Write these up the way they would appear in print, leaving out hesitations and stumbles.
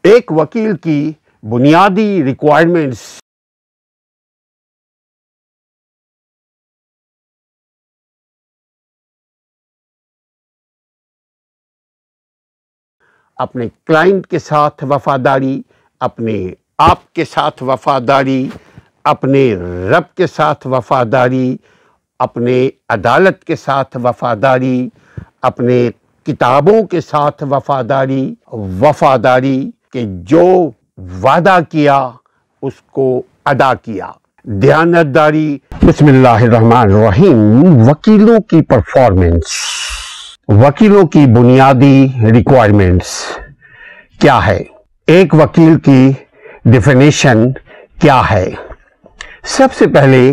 एक वकील की बुनियादी रिक्वायरमेंट्स अपने क्लाइंट के साथ वफादारी, अपने आप के साथ वफादारी, अपने रब के साथ वफादारी, अपने अदालत के साथ वफादारी, अपने किताबों के साथ वफादारी, वफादारी के जो वादा किया उसको अदा किया, दयानतदारी। बिस्मिल्लाहिर्रहमानिर्रहीम। वकीलों की परफॉर्मेंस, वकीलों की बुनियादी रिक्वायरमेंट्स क्या है? एक वकील की डेफिनेशन क्या है? सबसे पहले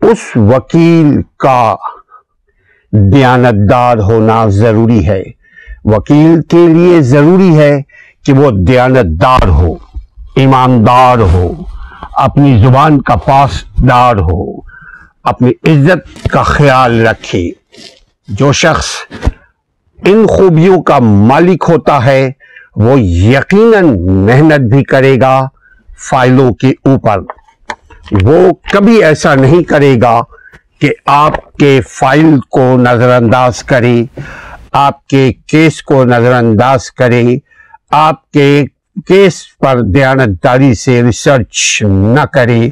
उस वकील का दयानतदार होना जरूरी है। वकील के लिए जरूरी है कि वो दयानतदार हो, ईमानदार हो, अपनी जुबान का पासदार हो, अपनी इज्जत का ख्याल रखे। जो शख्स इन खूबियों का मालिक होता है वो यकीनन मेहनत भी करेगा फाइलों के ऊपर। वो कभी ऐसा नहीं करेगा कि आपके फाइल को नजरअंदाज करे, आपके केस को नजरअंदाज करे, आपके केस पर दयानतदारी से रिसर्च न करे।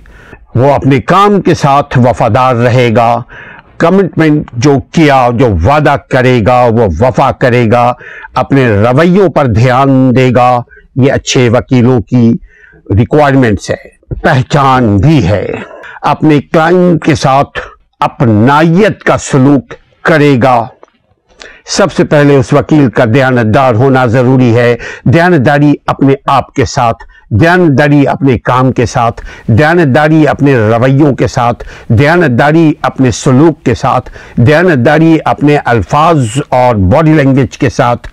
वो अपने काम के साथ वफादार रहेगा, कमिटमेंट जो किया, जो वादा करेगा वो वफा करेगा, अपने रवैयों पर ध्यान देगा। ये अच्छे वकीलों की रिक्वायरमेंट्स है, पहचान भी है। अपने क्लाइंट के साथ अपनायत का सलूक करेगा। सबसे पहले उस वकील का दयानतदार होना जरूरी है। दयानतदारी अपने आप के साथ, दयानतदारी अपने काम के साथ, दयानतदारी अपने रवैयों के साथ, दयानतदारी अपने सलूक के साथ, दयानतदारी अपने अल्फाज और बॉडी लैंग्वेज के साथ,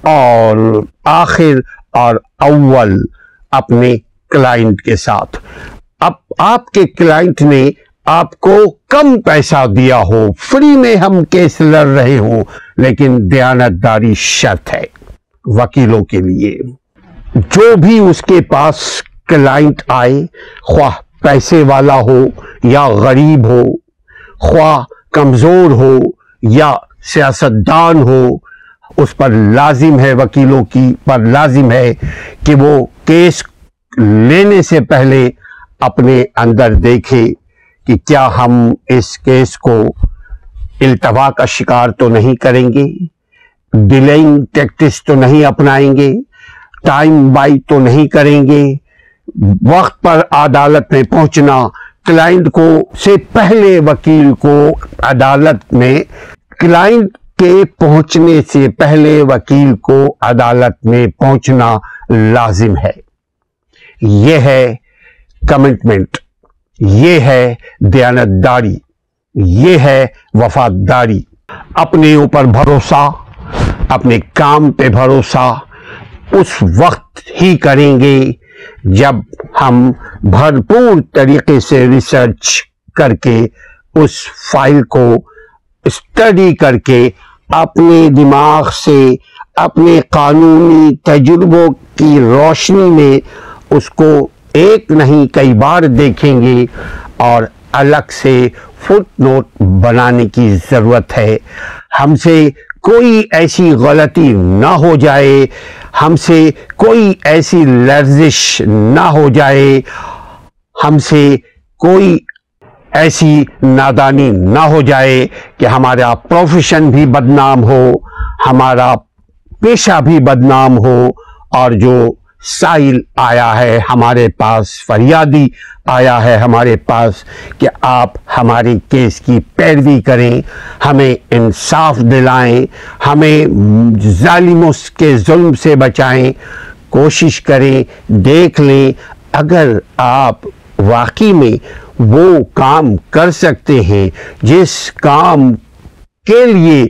और आखिर और अव्वल अपने क्लाइंट के साथ। अब आपके क्लाइंट ने आपको कम पैसा दिया हो, फ्री में हम केस लड़ रहे हो, लेकिन दयानतदारी शर्त है वकीलों के लिए। जो भी उसके पास क्लाइंट आए, ख्वाह पैसे वाला हो या गरीब हो, ख्वाह कमजोर हो या सियासतदान हो, उस पर लाजिम है, वकीलों की पर लाजिम है कि वो केस लेने से पहले अपने अंदर देखे कि क्या हम इस केस को इल्तवा का शिकार तो नहीं करेंगे, डिलेइंग टैक्टिक्स तो नहीं अपनाएंगे, टाइम बाई तो नहीं करेंगे, वक्त पर अदालत में पहुंचना, क्लाइंट को से पहले वकील को अदालत में, क्लाइंट के पहुंचने से पहले वकील को अदालत में पहुंचना लाजिम है। यह है कमिटमेंट, ये है दयानतदारी, ये है वफादारी। अपने ऊपर भरोसा, अपने काम पे भरोसा उस वक्त ही करेंगे जब हम भरपूर तरीके से रिसर्च करके उस फाइल को स्टडी करके अपने दिमाग से, अपने कानूनी तजुर्बों की रोशनी में उसको एक नहीं कई बार देखेंगे और अलग से फुटनोट बनाने की जरूरत है। हमसे कोई ऐसी गलती ना हो जाए, हमसे कोई ऐसी लर्जिश ना हो जाए, हमसे कोई ऐसी नादानी ना हो जाए कि हमारा प्रोफेशन भी बदनाम हो, हमारा पेशा भी बदनाम हो, और जो साइल आया है हमारे पास, फरियादी आया है हमारे पास कि आप हमारे केस की पैरवी करें, हमें इंसाफ दिलाएं, हमें जालिमों के जुल्म से बचाएं, कोशिश करें, देख लें अगर आप वाकई में वो काम कर सकते हैं जिस काम के लिए,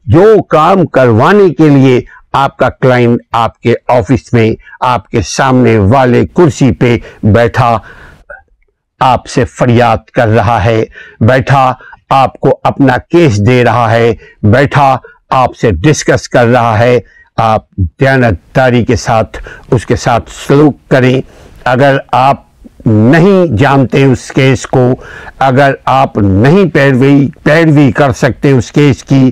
जो काम करवाने के लिए आपका क्लाइंट आपके ऑफिस में, आपके सामने वाले कुर्सी पे बैठा आपसे फरियाद कर रहा है, बैठा आपको अपना केस दे रहा है, बैठा आपसे डिस्कस कर रहा है, आप दयानतदारी के साथ उसके साथ सलूक करें। अगर आप नहीं जानते उस केस को, अगर आप नहीं पैरवी कर सकते उस केस की,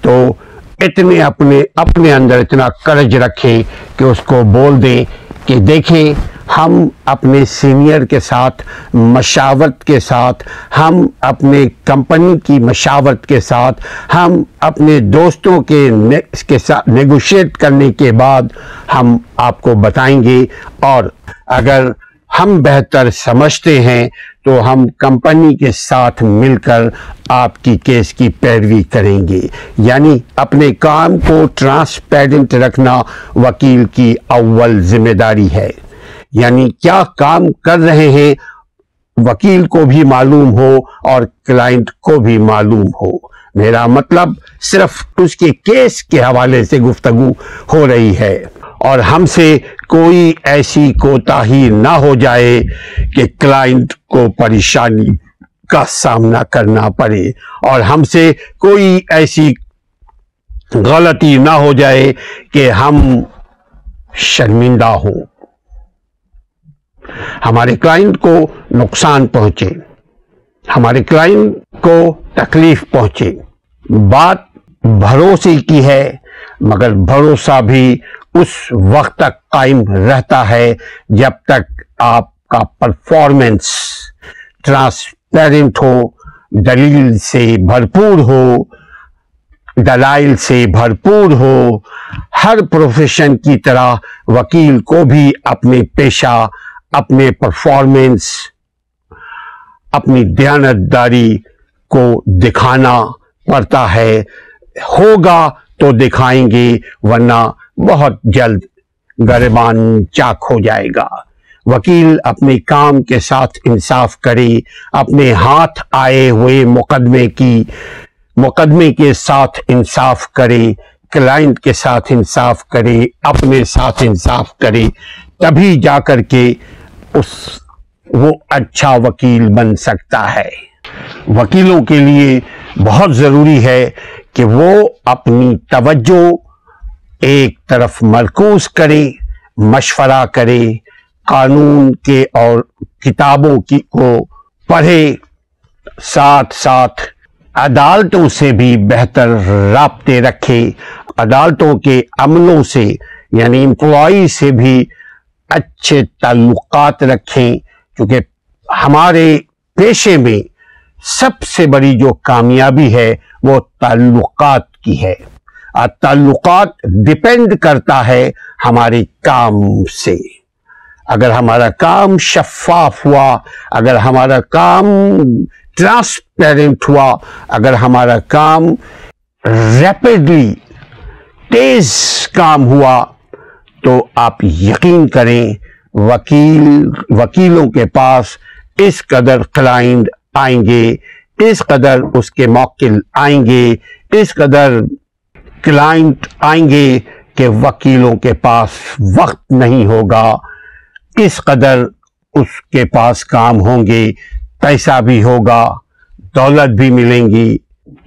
तो इतने अपने अंदर इतना करज रखें कि उसको बोल दें कि देखें, हम अपने सीनियर के साथ मशावरत के साथ, हम अपने कंपनी की मशावरत के साथ, हम अपने दोस्तों के साथ नेगोशिएट करने के बाद हम आपको बताएंगे। और अगर हम बेहतर समझते हैं तो हम कंपनी के साथ मिलकर आपकी केस की पैरवी करेंगे। यानी अपने काम को ट्रांसपेरेंट रखना वकील की अव्वल जिम्मेदारी है। यानी क्या काम कर रहे हैं वकील को भी मालूम हो और क्लाइंट को भी मालूम हो। मेरा मतलब सिर्फ उसके केस के हवाले से गुफ्तगू हो रही है और हमसे कोई ऐसी कोताही ना हो जाए कि क्लाइंट को परेशानी का सामना करना पड़े और हमसे कोई ऐसी गलती ना हो जाए कि हम शर्मिंदा हो, हमारे क्लाइंट को नुकसान पहुंचे, हमारे क्लाइंट को तकलीफ पहुंचे। बात भरोसे की है, मगर भरोसा भी उस वक्त तक कायम रहता है जब तक आपका परफॉर्मेंस ट्रांसपेरेंट हो, दलील से भरपूर हो, दलाइल से भरपूर हो। हर प्रोफेशन की तरह वकील को भी अपने पेशा, अपने परफॉर्मेंस, अपनी दयानतदारी को दिखाना पड़ता है। होगा तो दिखाएंगे, वरना बहुत जल्द गर्बान चाक हो जाएगा। वकील अपने काम के साथ इंसाफ करे, अपने हाथ आए हुए मुकदमे के साथ इंसाफ करे, क्लाइंट के साथ इंसाफ करे, अपने साथ इंसाफ करे, तभी जाकर के वो अच्छा वकील बन सकता है। वकीलों के लिए बहुत जरूरी है कि वो अपनी तवज्जो एक तरफ मरकूज करे, मशवरा करे, कानून के और किताबों को पढ़े, साथ साथ अदालतों से भी बेहतर राब्ते रखे, अदालतों के अमलों से यानी एम्प्लॉई से भी अच्छे ताल्लुकात रखें, क्योंकि हमारे पेशे में सबसे बड़ी जो कामयाबी है वो ताल्लुकात की है। और ताल्लुकात डिपेंड करता है हमारे काम से। अगर हमारा काम शफाफ हुआ, अगर हमारा काम ट्रांसपेरेंट हुआ, अगर हमारा काम रैपिडली तेज काम हुआ, तो आप यकीन करें वकीलों के पास इस कदर क्लाइंट आएंगे, इस कदर उसके मौकिल आएंगे, इस कदर क्लाइंट आएंगे कि वकीलों के पास वक्त नहीं होगा, इस कदर उसके पास काम होंगे, पैसा भी होगा, दौलत भी मिलेंगी,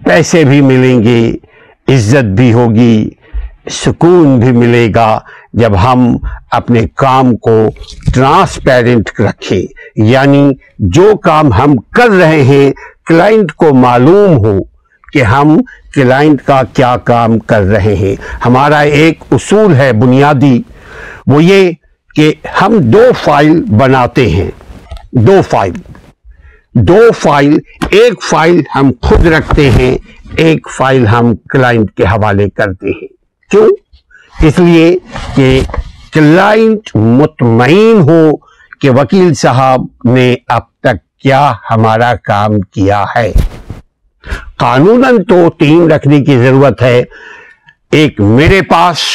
पैसे भी मिलेंगे, इज्जत भी होगी, सुकून भी मिलेगा जब हम अपने काम को ट्रांसपेरेंट रखें। यानी जो काम हम कर रहे हैं क्लाइंट को मालूम हो कि हम क्लाइंट का क्या काम कर रहे हैं। हमारा एक उसूल है बुनियादी, वो ये कि हम दो फाइल बनाते हैं, दो फाइल, एक फाइल हम खुद रखते हैं, एक फाइल हम क्लाइंट के हवाले करते हैं। क्यों? इसलिए कि क्लाइंट मुतमईन हो कि वकील साहब ने अब तक क्या हमारा काम किया है। कानूनन तो 3 रखने की जरूरत है, एक मेरे पास,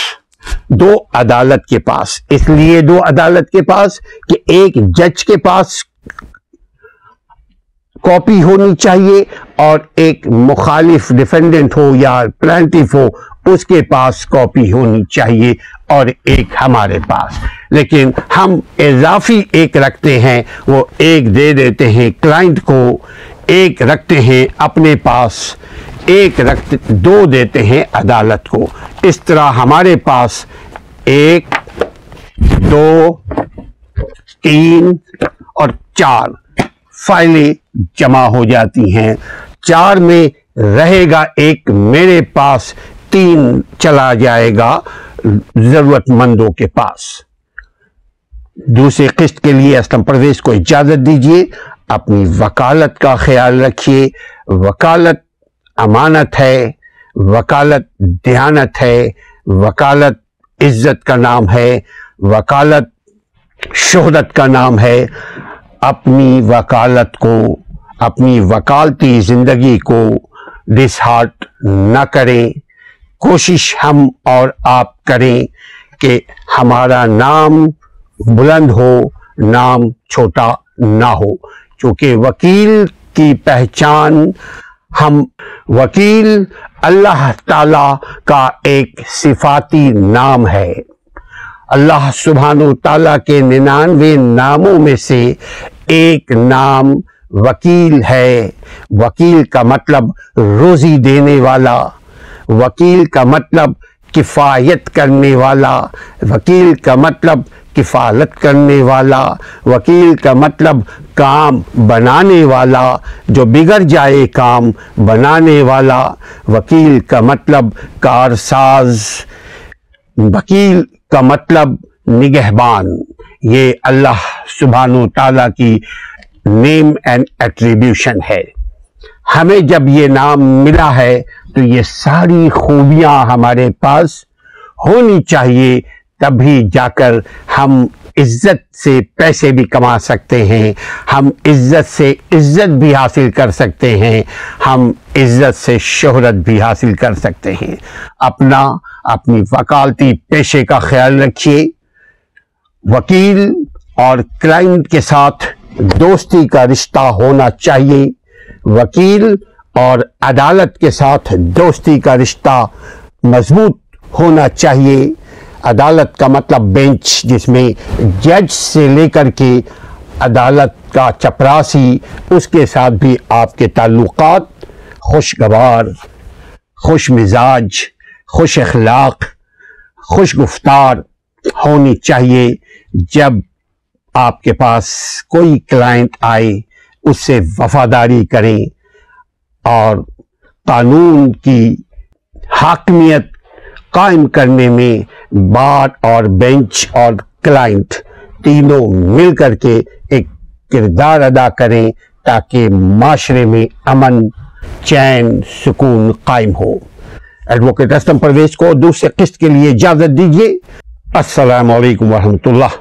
2 अदालत के पास। इसलिए 2 अदालत के पास कि एक जज के पास कॉपी होनी चाहिए और एक मुखालिफ डिफेंडेंट हो या प्लेंटिफ हो उसके पास कॉपी होनी चाहिए और एक हमारे पास। लेकिन हम इजाफी एक रखते हैं, वो एक दे देते हैं क्लाइंट को, एक रखते हैं अपने पास, एक रख दो देते हैं अदालत को। इस तरह हमारे पास 1, 2, 3 और 4 फाइलें जमा हो जाती हैं। 4 में रहेगा एक, मेरे पास 3 चला जाएगा जरूरतमंदों के पास। दूसरे किस्त के लिए असलम परवेज को इजाजत दीजिए। अपनी वकालत का ख्याल रखिए। वकालत अमानत है, वकालत दयानत है, वकालत इज्जत का नाम है, वकालत शोहरत का नाम है। अपनी वकालत को, अपनी वकालती जिंदगी को डिसहार्ट न करें। कोशिश हम और आप करें कि हमारा नाम बुलंद हो, नाम छोटा ना हो, क्योंकि वकील की पहचान, हम वकील अल्लाह ताला का एक सिफाती नाम है। अल्लाह सुब्हानो ताला के 99 नामों में से एक नाम वकील है। वकील का मतलब रोजी देने वाला, वकील का मतलब किफ़ायत करने वाला, वकील का मतलब किफ़ालत करने वाला, वकील का मतलब काम बनाने वाला, जो बिगड़ जाए काम बनाने वाला, वकील का मतलब कारसाज, वकील का मतलब निगहबान। ये अल्लाह सुब्हानो ताला की नेम एंड एट्रीब्यूशन है। हमें जब ये नाम मिला है तो ये सारी खूबियां हमारे पास होनी चाहिए, तभी जाकर हम इज्जत से पैसे भी कमा सकते हैं, हम इज्जत से इज्जत भी हासिल कर सकते हैं, हम इज्जत से शोहरत भी हासिल कर सकते हैं। अपनी वकालती पेशे का ख्याल रखिए। वकील और क्लाइंट के साथ दोस्ती का रिश्ता होना चाहिए। वकील और अदालत के साथ दोस्ती का रिश्ता मजबूत होना चाहिए। अदालत का मतलब बेंच, जिसमें जज से लेकर के अदालत का चपरासी, उसके साथ भी आपके ताल्लुकात खुशगवार, खुश मिजाज, खुश अखलाक, खुश गुफ्तार होनी चाहिए। जब आपके पास कोई क्लाइंट आए, उससे वफादारी करें और कानून की हाकमियत कायम करने में बार और बेंच और क्लाइंट तीनों मिल करके एक किरदार अदा करें, ताकि माशरे में अमन, चैन, सुकून कायम हो। एडवोकेट असलम परवेज को दूसरे किस्त के लिए इजाजत दीजिए। अस्सलामु अलैकुम वरहमतुल्लाह।